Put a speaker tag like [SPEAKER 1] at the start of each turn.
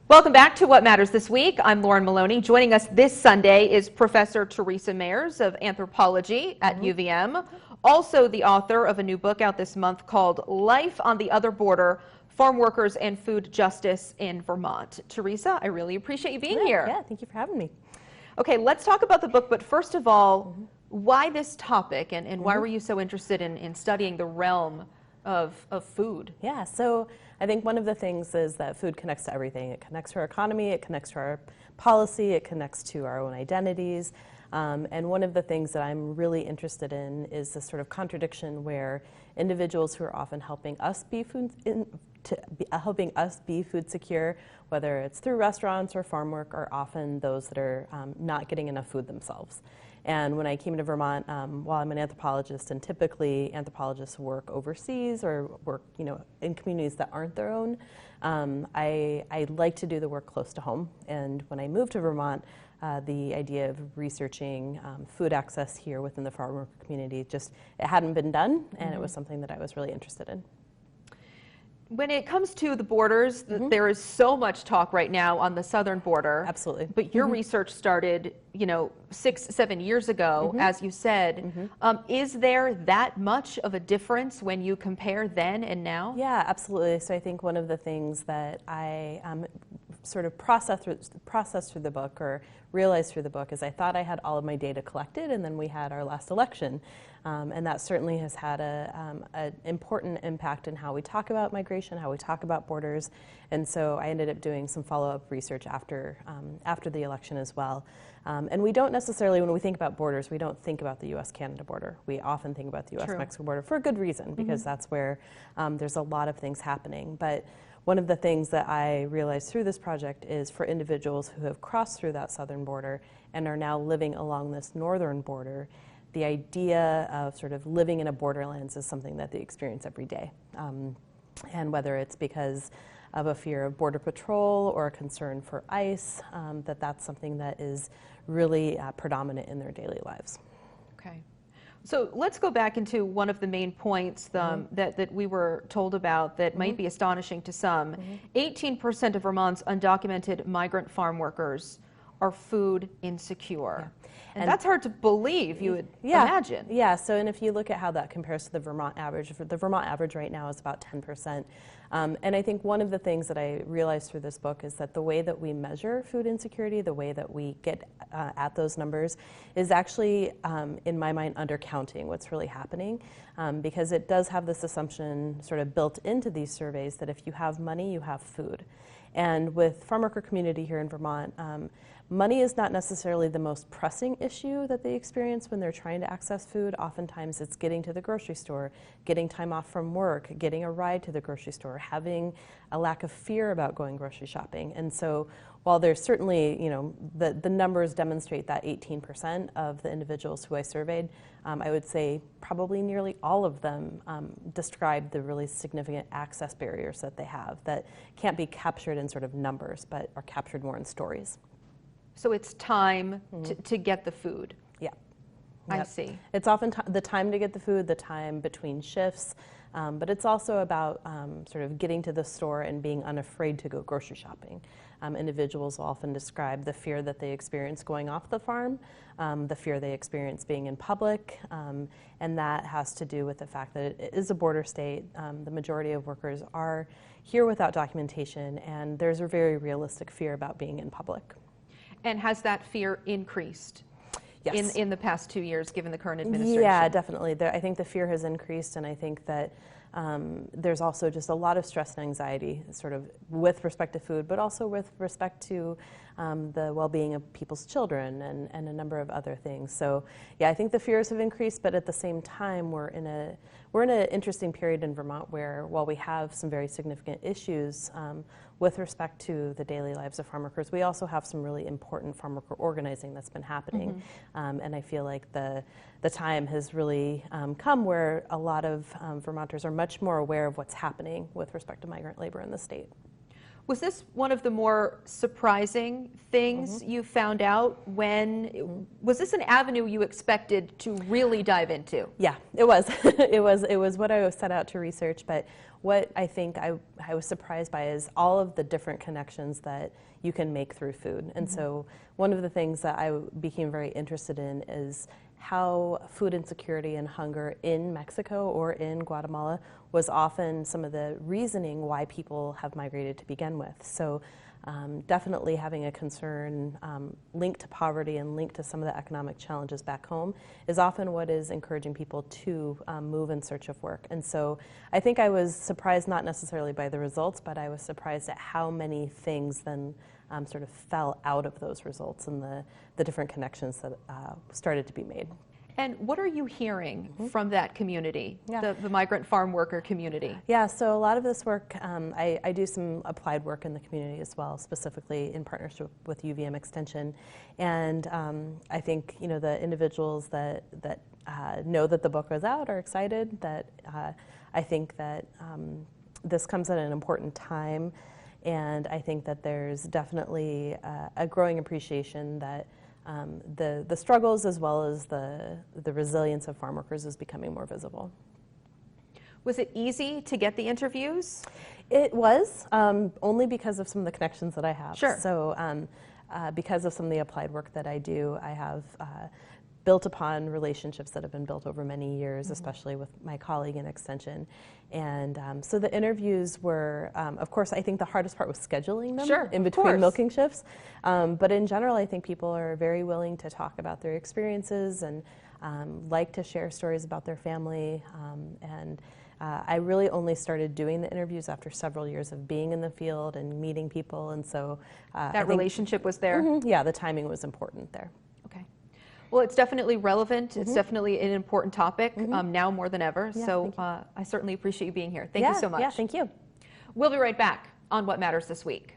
[SPEAKER 1] Welcome back to What Matters This Week. I'm Lauren Maloney. Joining us this Sunday is Professor Teresa Mayers of Anthropology at UVM, also the author of a new book out this month called Life on the Other Border, Farm Workers and Food Justice in Vermont. Teresa, I really appreciate you being here.
[SPEAKER 2] Yeah, thank you for having me.
[SPEAKER 1] Okay, let's talk about the book, but first of all, why this topic and why were you so interested in studying the realm of food?
[SPEAKER 2] Yeah, so I think one of the things is that food connects to everything. It connects to our economy, it connects to our policy, it connects to our own identities. And one of the things that I'm really interested in is this sort of contradiction where individuals who are often helping us be food secure, whether it's through restaurants or farm work, are often those that are not getting enough food themselves. And when I came to Vermont, while I'm an anthropologist, and typically anthropologists work overseas or work, in communities that aren't their own, I like to do the work close to home. And when I moved to Vermont, the idea of researching food access here within the farm worker community it hadn't been done, and it was something that I was really interested in.
[SPEAKER 1] When it comes to the borders, there is so much talk right now on the southern border.
[SPEAKER 2] Absolutely.
[SPEAKER 1] But your research started, 6-7 years ago, as you said. Is there that much of a difference when you compare then and now?
[SPEAKER 2] Yeah, absolutely. So I think one of the things that I sort of processed through the book, or realized through the book, is I thought I had all of my data collected, and then we had our last election. And that certainly has had an important impact in how we talk about migration, how we talk about borders. And so I ended up doing some follow-up research after the election as well. And we don't necessarily, when we think about borders, we don't think about the U.S.-Canada border. We often think about the U.S.-Mexico border for a good reason, because that's where there's a lot of things happening. But one of the things that I realized through this project is for individuals who have crossed through that southern border and are now living along this northern border, the idea of sort of living in a borderlands is something that they experience every day. And whether it's because of a fear of border patrol or a concern for ICE, that's something that is really predominant in their daily lives.
[SPEAKER 1] Okay. So let's go back into one of the main points that we were told about that might be astonishing to some. 18% of Vermont's undocumented migrant farm workers are food insecure. Yeah. And that's hard to believe, you would imagine.
[SPEAKER 2] Yeah, so and if you look at how that compares to the Vermont average right now is about 10%. And I think one of the things that I realized through this book is that the way that we measure food insecurity, the way that we get at those numbers, is actually, in my mind, undercounting what's really happening. Because it does have this assumption sort of built into these surveys that if you have money, you have food. And with farm worker community here in Vermont, money is not necessarily the most pressing issue that they experience when they're trying to access food. Oftentimes it's getting to the grocery store, getting time off from work, getting a ride to the grocery store, having a lack of fear about going grocery shopping. And so while there's certainly, the numbers demonstrate that 18% of the individuals who I surveyed, I would say probably nearly all of them describe the really significant access barriers that they have that can't be captured in sort of numbers, but are captured more in stories.
[SPEAKER 1] So it's time to get the food.
[SPEAKER 2] Yeah.
[SPEAKER 1] I see.
[SPEAKER 2] It's often the time to get the food, the time between shifts, but it's also about sort of getting to the store and being unafraid to go grocery shopping. Individuals will often describe the fear that they experience going off the farm, the fear they experience being in public, and that has to do with the fact that it is a border state. The majority of workers are here without documentation, and there's a very realistic fear about being in public.
[SPEAKER 1] And has that fear increased in the past 2 years, given the current administration?
[SPEAKER 2] Yeah, definitely. I think the fear has increased, and I think that there's also just a lot of stress and anxiety, sort of with respect to food, but also with respect to the well-being of people's children and a number of other things. So, yeah, I think the fears have increased, but at the same time, we're in an interesting period in Vermont where, while we have some very significant issues with respect to the daily lives of farm workers, we also have some really important farm worker organizing that's been happening. And I feel like the time has really come where a lot of Vermonters are much more aware of what's happening with respect to migrant labor in the state.
[SPEAKER 1] Was this one of the more surprising things you found out was this an avenue you expected to really dive into?
[SPEAKER 2] Yeah, it was. It was what I set out to research, but what I think I was surprised by is all of the different connections that you can make through food. And so one of the things that I became very interested in is how food insecurity and hunger in Mexico or in Guatemala was often some of the reasoning why people have migrated to begin with. So definitely having a concern linked to poverty and linked to some of the economic challenges back home is often what is encouraging people to move in search of work. And so I think I was surprised not necessarily by the results, but I was surprised at how many things then sort of fell out of those results and the different connections that started to be made.
[SPEAKER 1] And what are you hearing from that community, the migrant farm worker community?
[SPEAKER 2] Yeah, so a lot of this work, I do some applied work in the community as well, specifically in partnership with UVM Extension. And I think the individuals that know that the book was out are excited. That I think that this comes at an important time, and I think that there's definitely a growing appreciation that the struggles as well as the resilience of farm workers is becoming more visible.
[SPEAKER 1] Was it easy to get the interviews?
[SPEAKER 2] It was, only because of some of the connections that I have.
[SPEAKER 1] Sure.
[SPEAKER 2] So because of some of the applied work that I do, I have built upon relationships that have been built over many years, especially with my colleague in Extension. And so the interviews were, of course, I think the hardest part was scheduling them in between milking shifts. But in general, I think people are very willing to talk about their experiences and like to share stories about their family. And I really only started doing the interviews after several years of being in the field and meeting people. And so
[SPEAKER 1] that relationship was there?
[SPEAKER 2] Yeah, the timing was important there.
[SPEAKER 1] Okay. Well, it's definitely relevant. It's definitely an important topic now more than ever.
[SPEAKER 2] Yeah,
[SPEAKER 1] so I certainly appreciate you being here. Thank you so much.
[SPEAKER 2] Yeah, thank you.
[SPEAKER 1] We'll be right back on What Matters This Week.